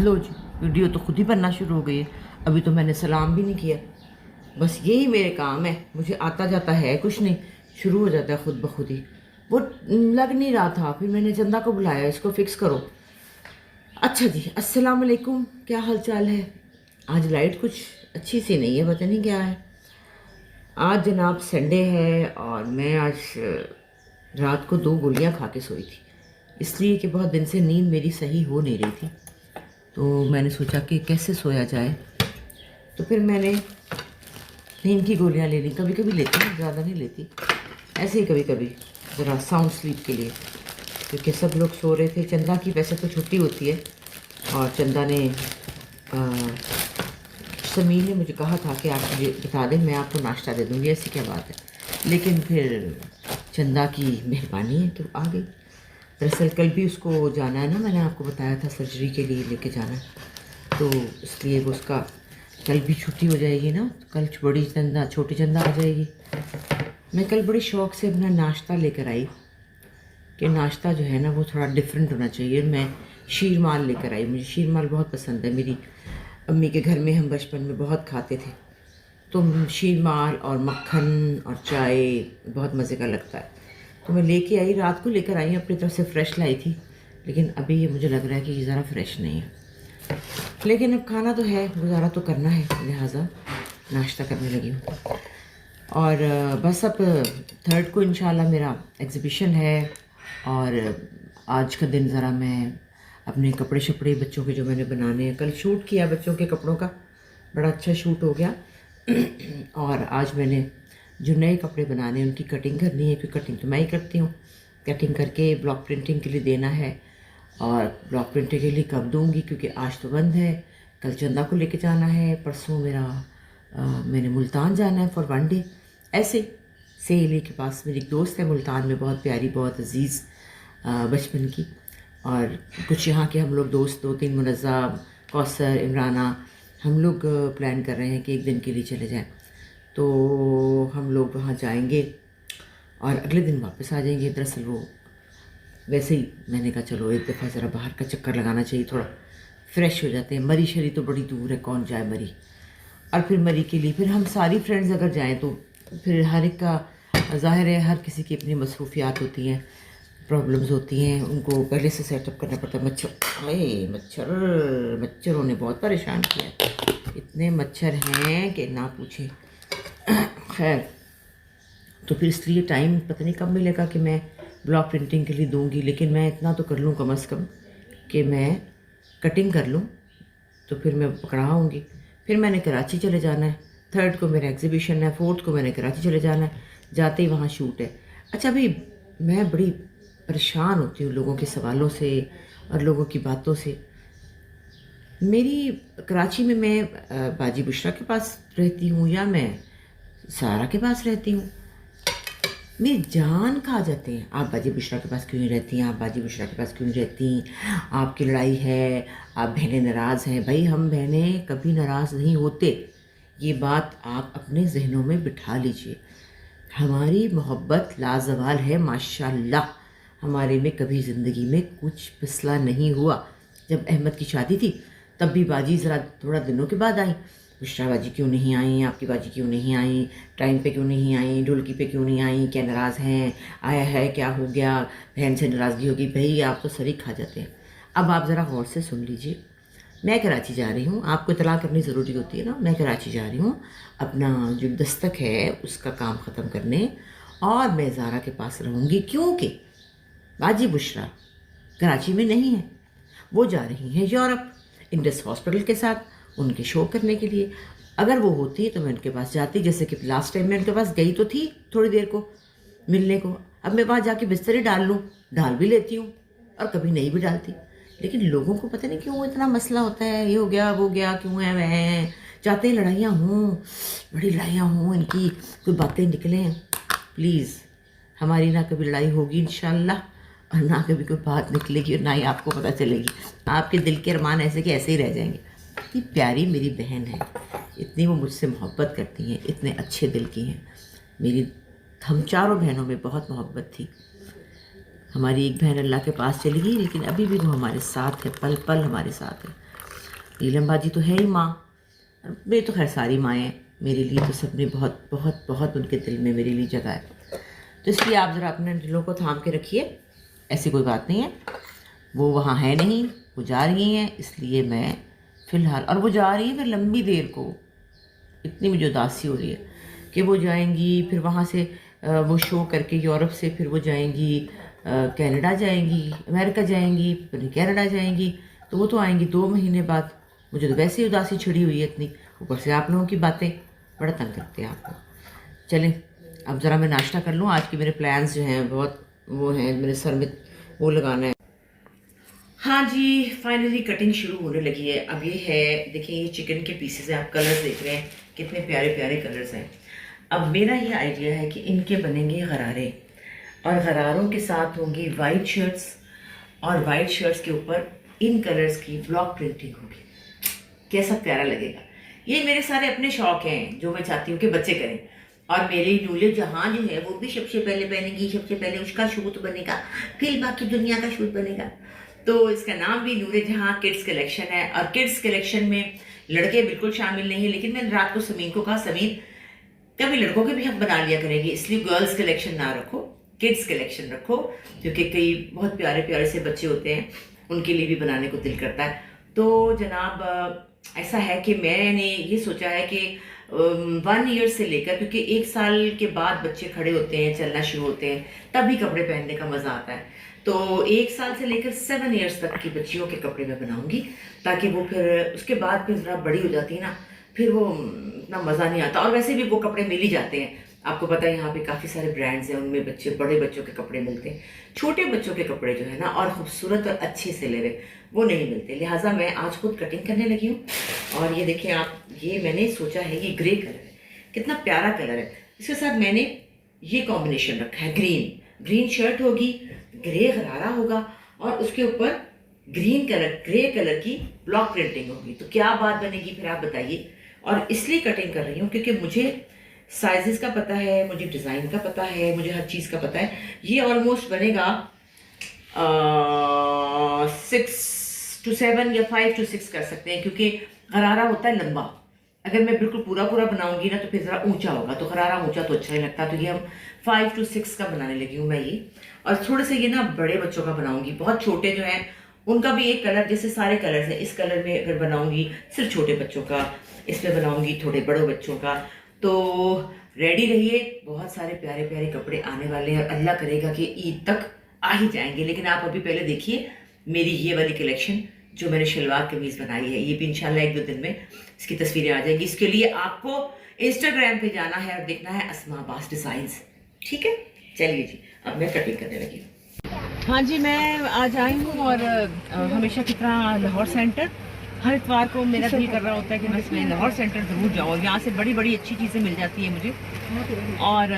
लो जी, video तो खुद ही बनना शुरू हो गई है। अभी तो मैंने सलाम भी नहीं किया। बस यही मेरे काम है, मुझे आता जाता है कुछ नहीं, शुरू हो जाता है खुद ब खुद ही। वो लग नहीं रहा था, फिर मैंने चंदा को बुलाया, इसको फिक्स करो। अच्छा जी, अस्सलाम वालेकुम, क्या हाल चाल है। आज लाइट कुछ अच्छी सी नहीं है, पता नहीं क्या है। आज जनाब संडे है और मैं आज रात को 2 गोलियां खा के सोई थी, इसलिए कि बहुत दिन से नींद मेरी सही हो नहीं रही थी। तो मैंने सोचा कि कैसे सोया जाए, तो फिर मैंने नींद की गोलियां ले ली। कभी कभी लेती हूँ, ज़्यादा नहीं लेती, ऐसे ही कभी कभी ज़रा साउंड स्लीप के लिए, क्योंकि सब लोग सो रहे थे। चंदा की वैसे तो छुट्टी होती है और चंदा ने समीर ने मुझे कहा था कि आप मुझे बता दें, मैं आपको नाश्ता दे दूँगी, ऐसी क्या बात है। लेकिन फिर चंदा की मेहरबानी है तो आ गई। दरअसल कल भी उसको जाना है ना, मैंने आपको बताया था सर्जरी के लिए लेके जाना है, तो इसलिए वो उसका कल भी छुट्टी हो जाएगी ना। कल बड़ी चंदा छोटी चंदा आ जाएगी। मैं कल बड़ी शौक़ से अपना नाश्ता लेकर आई कि नाश्ता जो है ना वो थोड़ा डिफरेंट होना चाहिए। मैं शीर माल लेकर आई, मुझे शीर माल बहुत पसंद है। मेरी अम्मी के घर में हम बचपन में बहुत खाते थे, तो शीर माल और मक्खन और चाय बहुत मज़े का लगता है। तो मैं लेके आई, रात को लेकर आई, अपनी तरफ से फ़्रेश लाई थी, लेकिन अभी ये मुझे लग रहा है कि ये ज़रा फ्रेश नहीं है। लेकिन अब खाना तो है, गुजारा तो करना है, लिहाजा नाश्ता करने लगी हूँ। और बस अब 3rd को इंशाल्लाह मेरा एग्ज़िबिशन है, और आज का दिन ज़रा मैं अपने कपड़े शपड़े बच्चों के जो मैंने बनाने हैं, कल शूट किया बच्चों के कपड़ों का, बड़ा अच्छा शूट हो गया। और आज मैंने जो नए कपड़े बनाने हैं उनकी कटिंग करनी है, क्योंकि कटिंग तो मैं ही करती हूँ। कटिंग करके ब्लॉक प्रिंटिंग के लिए देना है, और ब्लॉक प्रिंटिंग के लिए कब दूँगी, क्योंकि आज तो बंद है। कल चंदा को लेके जाना है, परसों मैंने मुल्तान जाना है फॉर 1 डे। ऐसे सहेली के पास मेरी एक दोस्त है मुल्तान में, बहुत प्यारी, बहुत अजीज़ बचपन की, और कुछ यहाँ के हम लोग दोस्त 2-3 मुनज़्ज़ा, कौसर, इमराना, हम लोग प्लान कर रहे हैं कि एक दिन के लिए चले जाएं। तो हम लोग वहाँ जाएंगे और अगले दिन वापस आ जाएंगे। दरअसल वो वैसे ही मैंने कहा चलो एक दफ़ा ज़रा बाहर का चक्कर लगाना चाहिए, थोड़ा फ्रेश हो जाते हैं। मरी शरी तो बड़ी दूर है, कौन जाए मरी। और फिर मरी के लिए फिर हम सारी फ्रेंड्स अगर जाएं तो फिर हर एक का ज़ाहिर है, हर किसी की अपनी मसरूफियात होती हैं, प्रॉब्लम्स होती हैं, उनको पहले से सेटअप करना पड़ता है। मच्छरों ने बहुत परेशान किया है, इतने मच्छर हैं कि ना पूछें। खैर, तो फिर इसलिए टाइम पता नहीं कब मिलेगा कि मैं ब्लॉक प्रिंटिंग के लिए दूंगी, लेकिन मैं इतना तो कर लूँ कम अज़ कम कि मैं कटिंग कर लूँ, तो फिर मैं पकड़ाऊँगी। फिर मैंने कराची चले जाना है, 3rd को मेरा एग्ज़िबिशन है, 4th को मैंने कराची चले जाना है, जाते ही वहाँ शूट है। अच्छा, अभी मैं बड़ी परेशान होती हूँ लोगों के सवालों से और लोगों की बातों से। मेरी कराची में मैं बाजी बुशरा के पास रहती हूँ या मैं सारा के पास रहती हूँ, मेरी जान खा जाते हैं। आप बाजी बुशरा के पास क्यों नहीं रहती हैं, आप बाजी बुशरा के पास क्यों नहीं रहती, आपकी लड़ाई है, आप बहनें नाराज़ हैं। भाई, हम बहनें कभी नाराज़ नहीं होते, ये बात आप अपने जहनों में बिठा लीजिए। हमारी मोहब्बत लाजवाल है माशाल्लाह, हमारे में कभी ज़िंदगी में कुछ फिसला नहीं हुआ। जब अहमद की शादी थी तब भी बाजी ज़रा थोड़ा दिनों के बाद आई, बुशरा बाजी क्यों नहीं आई, आपकी बाजी क्यों नहीं आई, टाइम पे क्यों नहीं आई, ढोलकी पे क्यों नहीं आई, क्या नाराज़ हैं, आया है क्या हो गया, बहन से नाराज़गी होगी। भाई, आप तो सर ही खा जाते हैं। अब आप ज़रा गौर से सुन लीजिए, मैं कराची जा रही हूँ, आपको इतला करनी ज़रूरी होती है ना। मैं कराची जा रही हूँ अपना जो दस्तक है उसका काम ख़त्म करने, और मैं ज़ारा के पास रहूँगी, क्योंकि बाजी बुशरा कराची में नहीं है, वो जा रही हैं यूरोप इंडस हॉस्पिटल के साथ उनके शो करने के लिए। अगर वो होती तो मैं उनके पास जाती, जैसे कि लास्ट टाइम मैं उनके पास गई तो थी थोड़ी देर को मिलने को। अब मैं वहाँ जाके बिस्तर ही डाल लूँ, डाल भी लेती हूँ और कभी नहीं भी डालती। लेकिन लोगों को पता नहीं क्यों इतना मसला होता है, ये हो गया वो गया, क्यों है वह, चाहते हैं लड़ाइयाँ हों, बड़ी लड़ाइयाँ हों, इनकी कोई बातें निकलें। प्लीज़, हमारी ना कभी लड़ाई होगी इंशाल्लाह, और ना कभी कोई बात निकलेगी, और ना ही आपको पता चलेगी। आपके दिल के अरमान ऐसे के ऐसे ही रह जाएंगे। इतनी प्यारी मेरी बहन है, इतनी वो मुझसे मोहब्बत करती हैं, इतने अच्छे दिल की हैं मेरी। हम चारों बहनों में बहुत मोहब्बत थी। हमारी एक बहन अल्लाह के पास चली गई, लेकिन अभी भी वो हमारे साथ है, पल पल हमारे साथ है। नीलम बाजी तो है ही माँ, मेरी तो खैर सारी माएँ हैं, मेरे लिए तो सबने बहुत बहुत बहुत उनके दिल में मेरे लिए जगह है। तो इसलिए आप ज़रा अपने दिलों को थाम के रखिए, ऐसी कोई बात नहीं है। वो वहाँ है नहीं, वो जा रही हैं, इसलिए मैं फ़िलहाल, और वो जा रही है फिर लंबी देर को। इतनी मुझे उदासी हो रही है कि वो जाएंगी, फिर वहाँ से वो शो करके यूरोप से फिर वो जाएंगी कनाडा जाएंगी, अमेरिका जाएंगी, फिर कनाडा जाएंगी, तो वो तो आएंगी 2 महीने बाद। मुझे तो वैसे ही उदासी छिड़ी हुई है इतनी, ऊपर से आप लोगों की बातें बड़ा तंग करते हैं आपको। चलें अब ज़रा मैं नाश्ता कर लूँ, आज के मेरे प्लान्स जो हैं बहुत वो हैं, मेरे सर में वो लगाना है। हाँ जी, फाइनली कटिंग शुरू होने लगी है। अब ये है, देखिए ये चिकन के पीसेस हैं, आप कलर्स देख रहे हैं कितने प्यारे प्यारे कलर्स हैं। अब मेरा ये आइडिया है कि इनके बनेंगे गरारे, और गरारों के साथ होंगी वाइट शर्ट्स, और वाइट शर्ट्स के ऊपर इन कलर्स की ब्लॉक प्रिंटिंग होगी। कैसा प्यारा लगेगा। ये मेरे सारे अपने शौक हैं जो मैं चाहती हूँ कि बच्चे करें, और मेरी नूले जहाँ जो है वो भी सबसे पहले पहनेगी, सबसे पहले उसका शूट बनेगा, फिर बाकी दुनिया का शूट बनेगा। तो इसका नाम भी नूरे जहाँ किड्स कलेक्शन है, और किड्स कलेक्शन में लड़के बिल्कुल शामिल नहीं है, लेकिन मैंने रात को समीन को कहा, समीन कभी लड़कों के भी हम बना लिया करेंगे, इसलिए गर्ल्स कलेक्शन ना रखो, किड्स कलेक्शन रखो, क्योंकि कई बहुत प्यारे प्यारे से बच्चे होते हैं, उनके लिए भी बनाने को दिल करता है। तो जनाब ऐसा है कि मैंने ये सोचा है कि 1 ईयर से लेकर, क्योंकि 1 साल के बाद बच्चे खड़े होते हैं, चलना शुरू होते हैं, तभी कपड़े पहनने का मज़ा आता है। तो 1 साल से लेकर 7 ईयर्स तक की बच्चियों के कपड़े मैं बनाऊंगी, ताकि वो फिर उसके बाद फिर ज़रा बड़ी हो जाती है ना, फिर वो इतना मज़ा नहीं आता। और वैसे भी वो कपड़े मिल ही जाते हैं, आपको पता है यहाँ पे काफ़ी सारे ब्रांड्स हैं, उनमें बच्चे बड़े बच्चों के कपड़े मिलते हैं। छोटे बच्चों के कपड़े जो है ना, और खूबसूरत और अच्छे से ले रहे, वो नहीं मिलते। लिहाजा मैं आज खुद कटिंग करने लगी हूँ। और ये देखें आप, ये मैंने सोचा है, ये ग्रे कलर है, कितना प्यारा कलर है। इसके साथ मैंने ये कॉम्बिनेशन रखा है, ग्रीन शर्ट होगी, ग्रे गरारा होगा, और उसके ऊपर ग्रे कलर की ब्लॉक प्रिंटिंग होगी। तो क्या बात बनेगी फिर आप बताइए। और इसलिए कटिंग कर रही हूँ क्योंकि मुझे साइजेस का पता है, मुझे डिज़ाइन का पता है, मुझे हर चीज़ का पता है। ये ऑलमोस्ट बनेगा 6 to 7 या 5 to 6 कर सकते हैं, क्योंकि गरारा होता है लंबा। अगर मैं बिल्कुल पूरा बनाऊंगी ना तो फिर ज़रा ऊंचा होगा, तो गरारा ऊंचा तो अच्छा नहीं लगता। तो ये हम 5 to 6 का बनाने लगी हूँ मैं ये। और थोड़े से ये ना बड़े बच्चों का बनाऊंगी, बहुत छोटे जो हैं उनका भी एक कलर, जैसे सारे कलर्स हैं, इस कलर में फिर बनाऊंगी सिर्फ छोटे बच्चों का, इसमें बनाऊंगी थोड़े बड़े बच्चों का। तो रेडी रहिए, बहुत सारे प्यारे प्यारे कपड़े आने वाले हैं, और अल्लाह करेगा कि ईद तक आ ही जाएंगे। लेकिन आप अभी पहले देखिए मेरी ये वाली कलेक्शन जो मैंने शलवार कमीज बनाई है, ये भी इंशाल्लाह 1-2 दिन में इसकी तस्वीरें आ जाएगी। इसके लिए आपको इंस्टाग्राम पे जाना है और देखना है अस्मा अब्बास डिज़ाइंस, ठीक है। चलिए जी, अब मैं कटिंग करने लगी हूँ। हाँ जी, मैं आज आई हूँ, और हमेशा की तरह लाहौर सेंटर, हर इतवार को मेरा दिल कर रहा होता है कि मैं इसमें लाहौर सेंटर ज़रूर जाऊँ। यहाँ से बड़ी बड़ी अच्छी चीज़ें मिल जाती हैं मुझे। और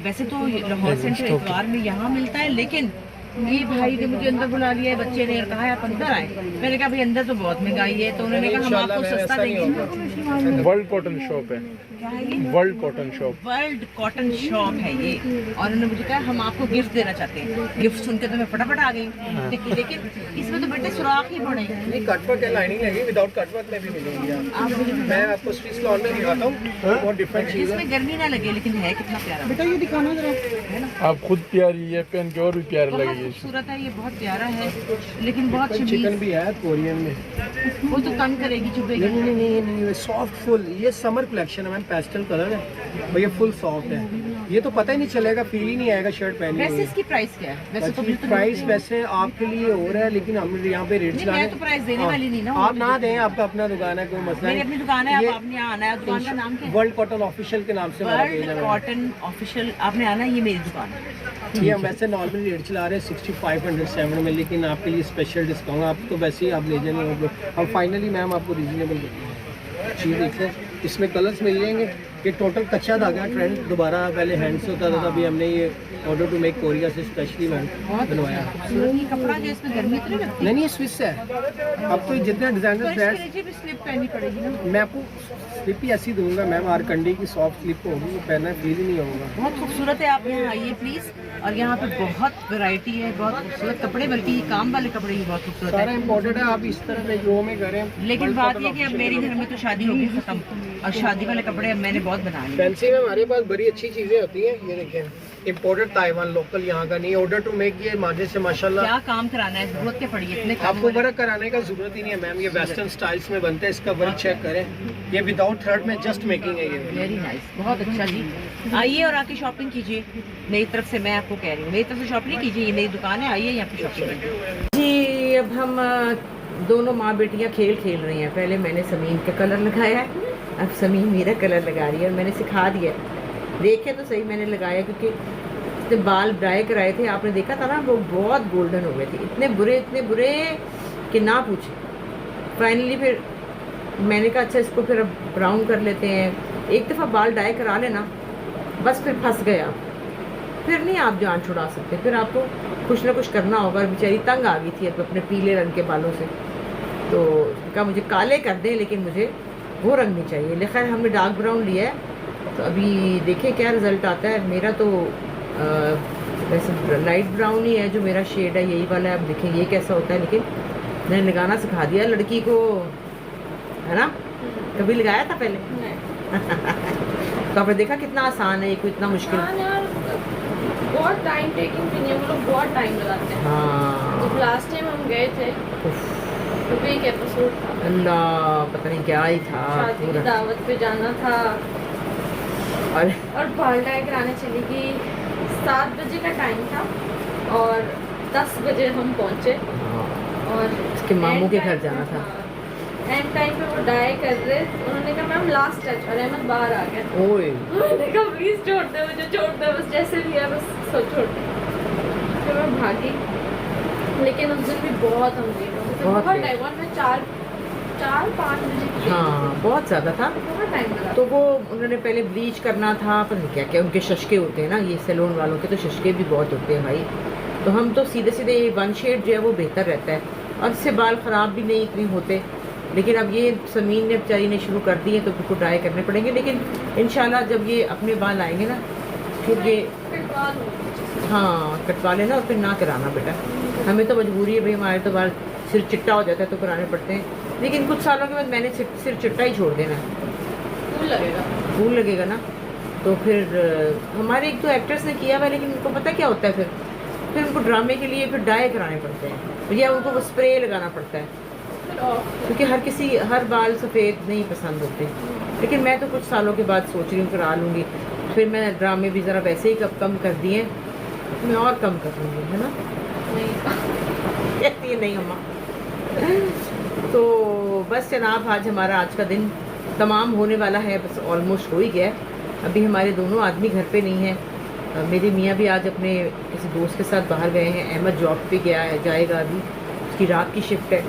वैसे तो लाहौर सेंटर इतवार में यहाँ मिलता है, लेकिन ये भाई ने मुझे अंदर बुला लिया है, बच्चे ने, और कहा है आप अंदर आए। मैंने कहा भाई अंदर तो बहुत महंगाई है, तो उन्होंने कहा हम आपको सस्ता देंगे। वर्ल्ड कॉटन शॉप है, क्या है ये? World cotton shop, world cotton shop है ये। और उन्होंने मुझे कहा हम आपको गिफ्ट देना चाहते हैं। गिफ्ट सुन के तो मैं फटाफट आ गई, लेकिन इसमें तो बेटे सुराख ही पड़े। नहीं, कटवर्क है, लाइनिंग लगी, विदाउट कटवर्क में भी मिलेगी। मैं आपको स्विच लॉन में दिखाता हूँ, बहुत डिफरेंट चीज़ है। इसमें गर्मी ना लगे, लेकिन है कितना प्यारा बेटा, ये दिखाना जरा, है ना। आप खुद प्यारी है, पहन के और भी प्यारा बहुत लगेगी। खूबसूरत है, ये बहुत प्यारा है, लेकिन बहुत चिकन भी है कोरियन में, वो तो तंग करेगी, चुभेगी। नहीं, सॉफ्ट फुल। ये समर कलेक्शन है मैम, पेस्टल कलर है भैया, फुल सॉफ्ट है। ये तो पता ही नहीं चलेगा, फील ही नहीं आएगा शर्ट पहनी वैसे हुई। इसकी प्राइस क्या है? वैसे तो प्राइस वैसे आपके लिए हो रहा है, लेकिन हम यहाँ पे रेट चला रहे हैं। मैं तो प्राइस देने वाली नहीं ना। आप ना दें, आपका अपना दुकान है, कोई मसला मेरी नहीं। अपनी दुकान है, आपने यहाँ आना है। दुकान का नाम क्या है? वर्ल्ड कॉटन ऑफिशियल के नाम से हमारा पेज वर्ल्ड है। कॉटन ऑफिशियल, आपने आना, ये मेरी दुकान है। ये हम वैसे नॉर्मली रेट चला रहे हैं 6507 में, लेकिन आपके लिए स्पेशल डिस्काउंट। आप तो वैसे ही आप ले जाएंगे, हम फाइनली मैम आपको रीजनेबल चीज़ देख लें। इसमें कलर्स मिल जाएंगे, ये टोटल कच्चा धागा ट्रेंड दोबारा पहले हैंड से होता था, अभी हमने ये ऑर्डर टू मेक कोरिया से स्पेशली बनवाया। ये कपड़ा जो इसमें गर्मी तो नहीं लगती? नहीं ये स्विस है। अब तो जितने डिजाइनर तो फ्लैट्स, इसके नीचे भी स्लिप पहननी पड़ेगी ना? मैं आपको स्लिप ही ऐसी दूंगा मैम, आरकंडी की सॉफ्ट स्लिप होगी, वो पहनना फील ही नहीं होगा। बहुत खूबसूरत है, आप यहाँ आइए प्लीज़। और यहाँ पे बहुत वैरायटी है, बहुत खूबसूरत कपड़े, बल्कि ये काम वाले कपड़े ही बहुत खूबसूरत सारा है। इम्पोर्टेड है, आप इस तरह से जो में करें। लेकिन बात ये कि अब मेरे घर में तो शादी होगी खत्म, और शादी वाले कपड़े अब मैंने बहुत बना लिए। फैंसी में हमारे पास बड़ी अच्छी चीजें होती हैं, ये देखें इम्पोर्टेड ताइवान, लोकल यहाँ का नहीं। ऑर्डर टू मेक ये मार्जिन से माशाल्लाह क्या काम कराना है, जरूरत क्या पड़ी है इतने काम आपको वाले? वर्क कराने का जरूरत ही नहीं है मैम, ये वेस्टर्न स्टाइल्स में बनते हैं। इसका वर्क चेक करें, ये विदाउट थ्रेड में जस्ट मेकिंग है ये। वेरी नाइस, बहुत अच्छा जी। आइए और आके शॉपिंग कीजिए मेरी तरफ से, मैं आपको कह रही हूँ मेरी तरफ से शॉपिंग कीजिए, ये नई दुकान है, आइए यहाँ पे शॉपिंग कीजिए जी। अब हम दोनों माँ बेटियाँ खेल खेल रही हैं। पहले मैंने समीन का कलर लगाया है, अब समीन मेरा कलर लगा रही है, और मैंने सिखा दिया है। देखे तो सही मैंने लगाया, क्योंकि इतने बाल ड्राई कराए थे, आपने देखा था ना, वो बहुत गोल्डन हो गए थे, इतने बुरे कि ना पूछे। फाइनली फिर मैंने कहा अच्छा इसको फिर अब ब्राउन कर लेते हैं। एक दफ़ा बाल डाई करा लेना, बस फिर फंस गए आप, फिर नहीं आप जान छुड़ा सकते, फिर आपको कुछ ना कुछ करना होगा। बेचारी तंग आ गई थी अब अपने पीले रंग के बालों से, तो कहा मुझे काले कर दें, लेकिन मुझे वो रंग नहीं चाहिए। खैर हमने डार्क ब्राउन लिया है, तो अभी देखें क्या रिज़ल्ट आता है। मेरा तो वैसे लाइट ब्राउन ही है जो मेरा शेड है, यही वाला है। अब देखें ये कैसा होता है, लेकिन मैंने लगाना सिखा दिया लड़की को, है ना? कभी लगाया था पहले? तो आपने देखा कितना आसान है, ये कोई इतना मुश्किल। बहुत टाइम टेकिंग भी नहीं है, वो लोग बहुत टाइम लगाते हैं। हाँ, जब लास्ट टाइम हम गए थे तो भी एक एपिसोड था, अल्लाह पता नहीं क्या ही था शादी की पूरा। दावत पे जाना था, और बाल डाई कराने चली गई। 7 बजे का टाइम था और 10 बजे हम पहुंचे, और उसके मामू के घर जाना था। एंड टाइम पे वो डाई कर रहे, उन्होंने कहा मैम लास्ट टच, और अहमद बाहर आ गया। ओए मैंने कहा प्लीज छोड़ दे मुझे, छोड़ दे बस, जैसे भी है बस सब छोड़ दे। फिर मैं भागी, लेकिन उस दिन भी बहुत हम लेट हो गए, बहुत बहुत late। टाइम, और मैं 4-5 बजे की गई हाँ, बहुत ज़्यादा था। थी, बहुत टाइम लगा। तो वो उन्होंने पहले ब्लीच करना था, पता नहीं क्या क्या उनके शशके होते हैं ना, ये सैलून वालों के तो शशके भी बहुत होते हैं भाई। तो हम तो सीधे सीधे वन शेड जो है वो बेहतर रहता है, और इससे बाल ख़राब भी नहीं इतने होते। लेकिन अब ये समीन ने बेचारी ने शुरू कर दी है, तो उनको ड्राई करने पड़ेंगे। लेकिन इंशाल्लाह जब ये अपने बाल आएंगे ना, फिर ये कटवा लो। हाँ कटवा लेना, और फिर ना कराना बेटा। हमें तो मजबूरी है भाई, हमारे तो बाल सिर चिट्टा हो जाता है तो कराने पड़ते हैं। लेकिन कुछ सालों के बाद मैंने सिर चिट्टा ही छोड़ देना है, फूल लगेगा। फूल लगेगा ना। तो फिर हमारे एक तो एक्टर्स ने किया हुआ, लेकिन उनको पता क्या होता है, फिर उनको ड्रामे के लिए फिर डाई कराने पड़ते हैं, या उनको वो स्प्रे लगाना पड़ता है, फिर ऑफ। क्योंकि हर बाल सफ़ेद नहीं पसंद होते। लेकिन मैं तो कुछ सालों के बाद सोच रही हूँ करा लूँगी। फिर मैं ड्रामे भी ज़रा वैसे ही कम कर दिए, मैं और कम कर लूँगी, है ना? नहीं कहती है नहीं अम्मा। तो बस जनाब, आज का दिन तमाम होने वाला है, बस ऑलमोस्ट हो ही गया है। अभी हमारे दोनों आदमी घर पे नहीं हैं। मेरे मियाँ भी आज अपने किसी दोस्त के साथ बाहर गए हैं। अहमद जॉब पे जाएगा, अभी उसकी रात की शिफ्ट है।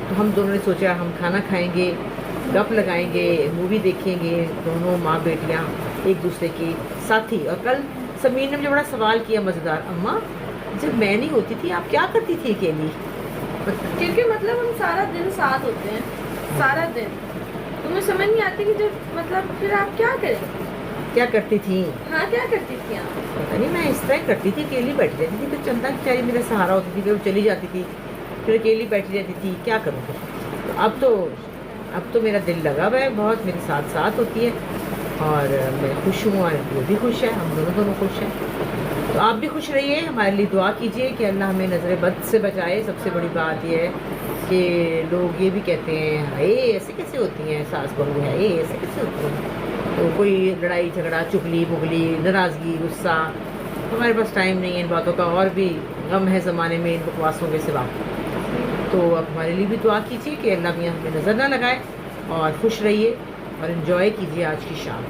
तो हम दोनों ने सोचा हम खाना खाएंगे, गप लगाएंगे, मूवी देखेंगे, दोनों माँ बेटियाँ एक दूसरे के साथी। और कल समीर ने मुझे बड़ा सवाल किया मज़ेदार, अम्मा जब मैं नहीं होती थी आप क्या करती थी अकेली? क्योंकि मतलब हम सारा दिन साथ होते हैं, सारा दिन। तुम्हें समझ नहीं आती कि जब मतलब फिर आप क्या करें? क्या करती थी? हाँ क्या करती थी आप? पता नहीं, मैं इस तरह करती थी, अकेली बैठी रहती थी। फिर चंदा बेचारी मेरा सहारा होती थी, फिर वो चली जाती थी, फिर अकेली बैठी रहती थी, क्या करूँ फिर? तो अब तो मेरा दिल लगा हुआ है बहुत, मेरे साथ होती है, और मैं खुश हूँ, और वो भी खुश है, हम दोनों खुश हैं। तो आप भी खुश रहिए, हमारे लिए दुआ कीजिए कि अल्लाह हमें नज़र बद से बचाए। सबसे बड़ी बात यह है कि लोग ये भी कहते हैं हाय ऐसे कैसे होती हैं सास बहू, है ये ऐसे कैसे होती हैं। तो कोई लड़ाई झगड़ा, चुगली मुगली, नाराज़गी, गुस्सा, हमारे पास टाइम नहीं है इन बातों का, और भी गम है ज़माने में इन बकवासों के सिवा। तो आप हमारे लिए भी दुआ कीजिए कि अल्लाह मियाँ हमें नज़र ना लगाए, और खुश रहिए और इन्जॉय कीजिए आज की शाम।